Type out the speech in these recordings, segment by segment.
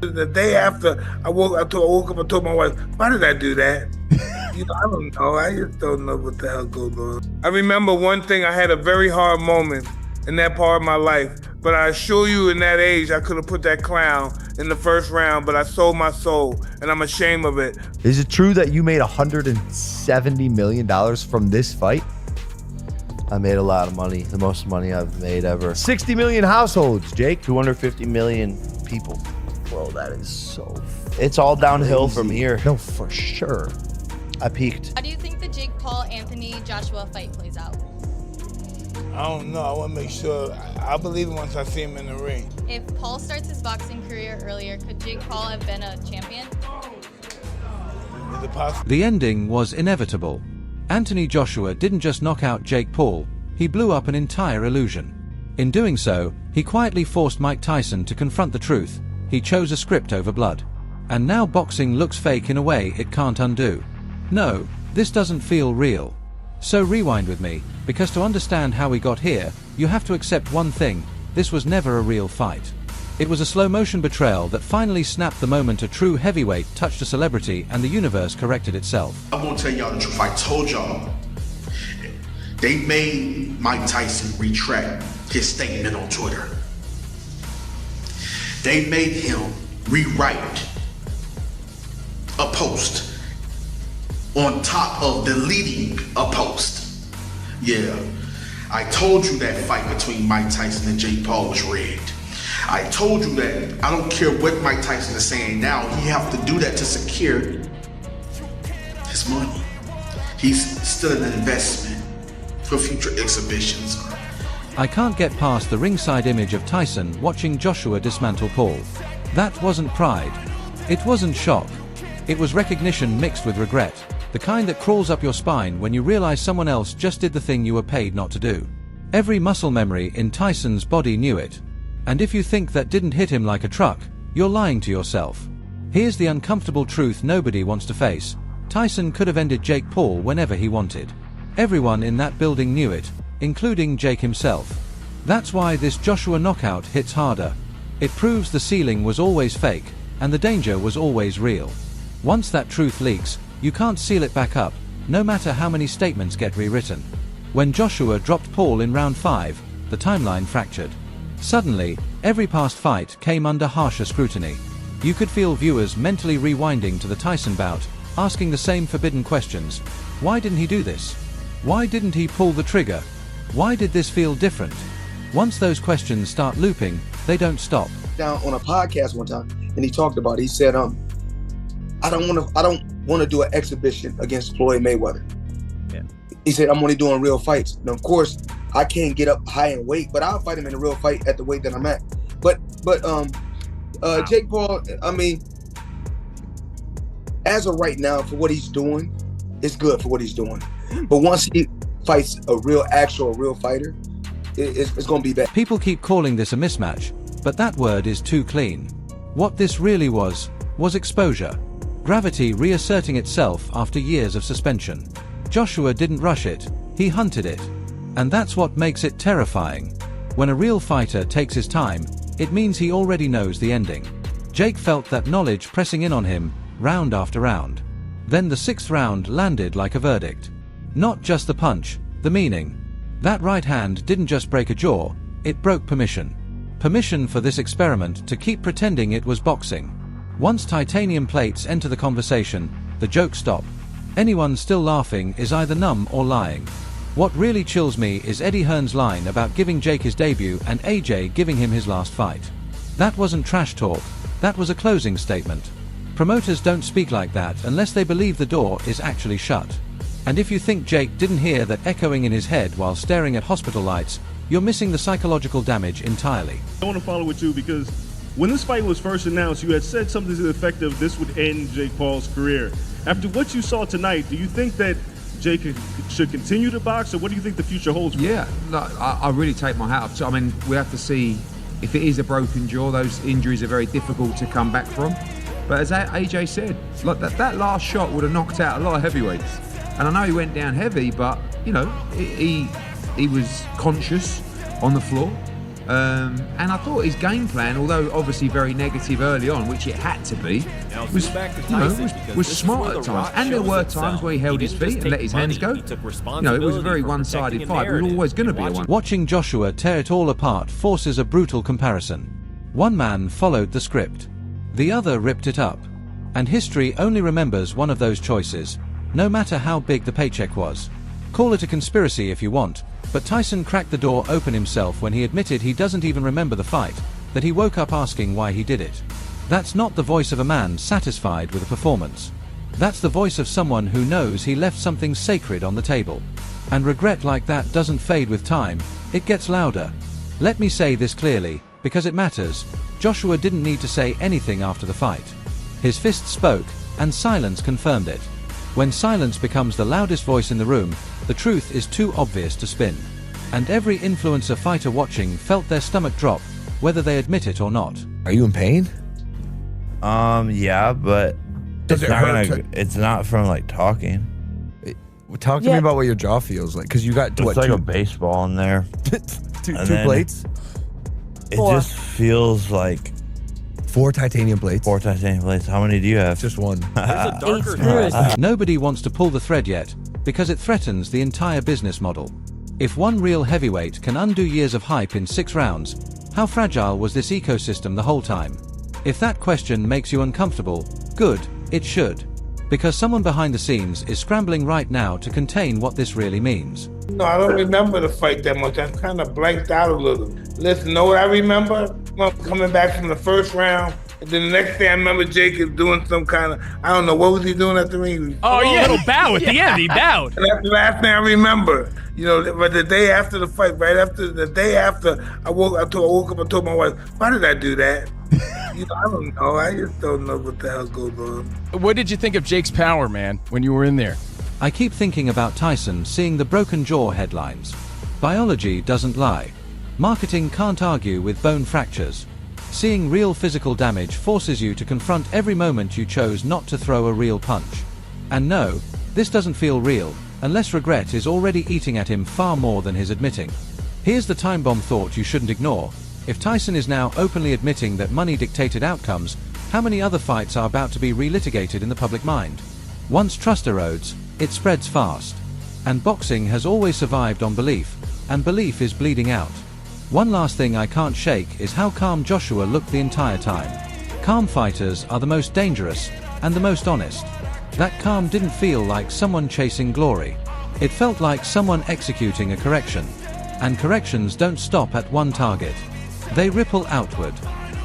The day after I woke up and told my wife, why did I do that? I don't know. I just don't know what the hell goes on. I remember one thing, I had a very hard moment in that part of my life, but I assure you in that age, I could have put that clown in the first round, but I sold my soul, and I'm ashamed of it. Is it true that you made $170 million from this fight? I made a lot of money, the most money I've made ever. 60 million households, Jake. 250 million people. Bro, that is so It's all downhill crazy. from here. No, for sure. I peaked. How do you think the Jake Paul Anthony Joshua fight plays out? I don't know. I want to make sure. I believe it once I see him in the ring. If Paul starts his boxing career earlier, could Jake Paul have been a champion? Is it possible? The ending was inevitable. Anthony Joshua didn't just knock out Jake Paul, he blew up an entire illusion. In doing so, he quietly forced Mike Tyson to confront the truth. He chose a script over blood. And now boxing looks fake in a way it can't undo. No, this doesn't feel real. So rewind with me, because to understand how we got here, you have to accept one thing: this was never a real fight. It was a slow-motion betrayal that finally snapped the moment a true heavyweight touched a celebrity and the universe corrected itself. I'm gonna tell y'all the truth. I told y'all, they made Mike Tyson retract his statement on Twitter. They made him rewrite a post on top of deleting a post. Yeah, I told you that fight between Mike Tyson and Jake Paul was rigged. I told you that. I don't care what Mike Tyson is saying now, he have to do that to secure his money. He's still an investment for future exhibitions. I can't get past the ringside image of Tyson watching Joshua dismantle Paul. That wasn't pride. It wasn't shock. It was recognition mixed with regret. The kind that crawls up your spine when you realize someone else just did the thing you were paid not to do. Every muscle memory in Tyson's body knew it. And if you think that didn't hit him like a truck, you're lying to yourself. Here's the uncomfortable truth nobody wants to face. Tyson could have ended Jake Paul whenever he wanted. Everyone in that building knew it, including Jake himself. That's why this Joshua knockout hits harder. It proves the ceiling was always fake, and the danger was always real. Once that truth leaks, you can't seal it back up, no matter how many statements get rewritten. When Joshua dropped Paul in round 5, the timeline fractured. Suddenly, every past fight came under harsher scrutiny. You could feel viewers mentally rewinding to the Tyson bout, asking the same forbidden questions. Why didn't he do this? Why didn't he pull the trigger? Why did this feel different? Once those questions start looping, they don't stop. Down on a podcast one time, and he talked about it. He said, I don't want to do an exhibition against Floyd Mayweather. Yeah. He said, I'm only doing real fights. Now, of course, I can't get up high in weight, but I'll fight him in a real fight at the weight that I'm at. But Jake Paul, I mean, as of right now, for what he's doing, it's good for what he's doing. But once he fights a real fighter, it's going to be bad. People keep calling this a mismatch, but that word is too clean. What this really was exposure. Gravity reasserting itself after years of suspension. Joshua didn't rush it, he hunted it. And that's what makes it terrifying. When a real fighter takes his time, it means he already knows the ending. Jake felt that knowledge pressing in on him, round after round. Then the 6th round landed like a verdict. Not just the punch, the meaning. That right hand didn't just break a jaw, it broke permission. Permission for this experiment to keep pretending it was boxing. Once titanium plates enter the conversation, the jokes stop. Anyone still laughing is either numb or lying. What really chills me is Eddie Hearn's line about giving Jake his debut and AJ giving him his last fight. That wasn't trash talk, that was a closing statement. Promoters don't speak like that unless they believe the door is actually shut. And if you think Jake didn't hear that echoing in his head while staring at hospital lights, you're missing the psychological damage entirely. I want to follow with you because when this fight was first announced, you had said something to the effect of this would end Jake Paul's career. After what you saw tonight, do you think that Jake should continue to box, or what do you think the future holds for him? Yeah, no, I really take my hat off. So, I mean, we have to see if it is a broken jaw. Those injuries are very difficult to come back from. But as AJ said, like that last shot would have knocked out a lot of heavyweights. And I know he went down heavy, but you know, he was conscious on the floor. And I thought his game plan, although obviously very negative early on, which it had to be, was smart at times. And there were times where he held his feet and let his hands go. It was a very one-sided fight. It was always going to be a one. Watching Joshua tear it all apart forces a brutal comparison. One man followed the script. The other ripped it up. And history only remembers one of those choices, no matter how big the paycheck was. Call it a conspiracy if you want, but Tyson cracked the door open himself when he admitted he doesn't even remember the fight, that he woke up asking why he did it. That's not the voice of a man satisfied with a performance. That's the voice of someone who knows he left something sacred on the table. And regret like that doesn't fade with time, it gets louder. Let me say this clearly, because it matters. Joshua didn't need to say anything after the fight. His fist spoke, and silence confirmed it. When silence becomes the loudest voice in the room, the truth is too obvious to spin. And every influencer fighter watching felt their stomach drop, whether they admit it or not. Are you in pain? Yeah, but it's not from like talking. Talk to me about what your jaw feels like, because you got it's like a baseball in there. two plates. It just feels like 4 titanium plates. 4 titanium plates. How many do you have? Just one. Nobody wants to pull the thread yet, because it threatens the entire business model. If one real heavyweight can undo years of hype in 6 rounds, how fragile was this ecosystem the whole time? If that question makes you uncomfortable, good, it should. Because someone behind the scenes is scrambling right now to contain what this really means. No, I don't remember the fight that much. I kind of blanked out a little. Listen, know what I remember? Coming back from the first round, and then the next day I remember Jacob doing some kind of, I don't know, what was he doing at the ring? Oh, yeah, a little bow at the end, he bowed. And that's the last thing I remember. But the day after the fight, the day after, I woke up and told my wife, why did I do that? I don't know. I just don't know what the hell goes on. What did you think of Jake's power, man, when you were in there? I keep thinking about Tyson seeing the broken jaw headlines. Biology doesn't lie. Marketing can't argue with bone fractures. Seeing real physical damage forces you to confront every moment you chose not to throw a real punch. And no, this doesn't feel real, unless regret is already eating at him far more than his admitting. Here's the time bomb thought you shouldn't ignore. If Tyson is now openly admitting that money dictated outcomes, how many other fights are about to be relitigated in the public mind? Once trust erodes, it spreads fast. And boxing has always survived on belief, and belief is bleeding out. One last thing I can't shake is how calm Joshua looked the entire time. Calm fighters are the most dangerous, and the most honest. That calm didn't feel like someone chasing glory. It felt like someone executing a correction. And corrections don't stop at one target. They ripple outward.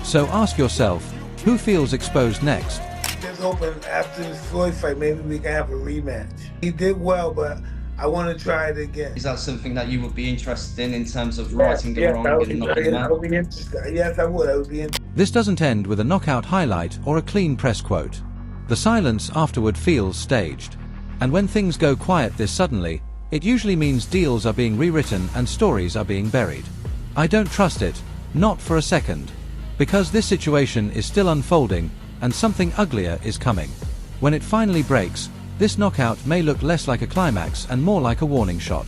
So ask yourself, who feels exposed next? Just hoping after this Floyd fight, maybe we can have a rematch. He did well, but I want to try it again. Is that something that you would be interested in terms of righting the wrong and knocking him out? I would be interested. Yes, I would. I would be interested. This doesn't end with a knockout highlight or a clean press quote. The silence afterward feels staged. And when things go quiet this suddenly, it usually means deals are being rewritten and stories are being buried. I don't trust it. Not for a second. Because this situation is still unfolding, and something uglier is coming. When it finally breaks, this knockout may look less like a climax and more like a warning shot.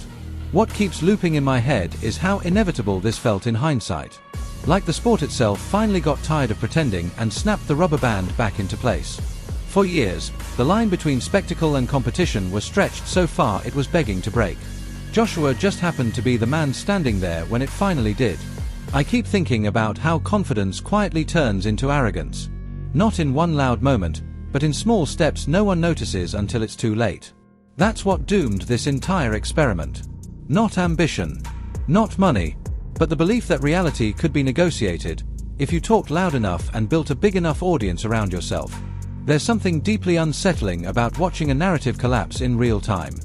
What keeps looping in my head is how inevitable this felt in hindsight. Like the sport itself finally got tired of pretending and snapped the rubber band back into place. For years, the line between spectacle and competition was stretched so far it was begging to break. Joshua just happened to be the man standing there when it finally did. I keep thinking about how confidence quietly turns into arrogance. Not in one loud moment, but in small steps no one notices until it's too late. That's what doomed this entire experiment. Not ambition, not money, but the belief that reality could be negotiated if you talked loud enough and built a big enough audience around yourself. There's something deeply unsettling about watching a narrative collapse in real time.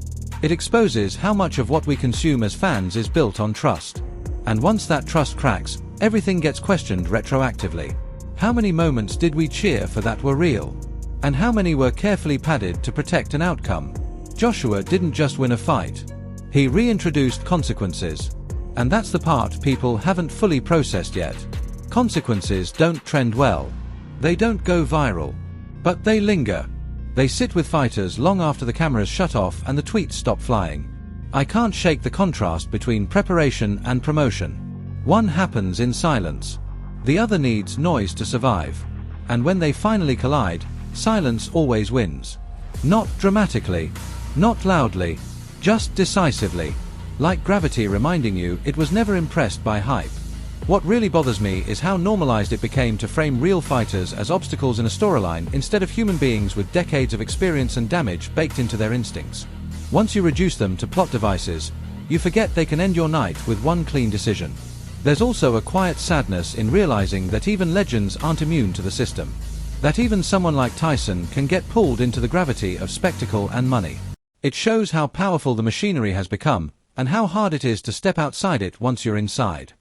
It exposes how much of what we consume as fans is built on trust. And once that trust cracks, everything gets questioned retroactively. How many moments did we cheer for that were real? And how many were carefully padded to protect an outcome? Joshua didn't just win a fight. He reintroduced consequences. And that's the part people haven't fully processed yet. Consequences don't trend well. They don't go viral. But they linger. They sit with fighters long after the cameras shut off and the tweets stop flying. I can't shake the contrast between preparation and promotion. One happens in silence. The other needs noise to survive. And when they finally collide, silence always wins. Not dramatically, not loudly, just decisively. Like gravity reminding you it was never impressed by hype. What really bothers me is how normalized it became to frame real fighters as obstacles in a storyline instead of human beings with decades of experience and damage baked into their instincts. Once you reduce them to plot devices, you forget they can end your night with one clean decision. There's also a quiet sadness in realizing that even legends aren't immune to the system. That even someone like Tyson can get pulled into the gravity of spectacle and money. It shows how powerful the machinery has become, and how hard it is to step outside it once you're inside.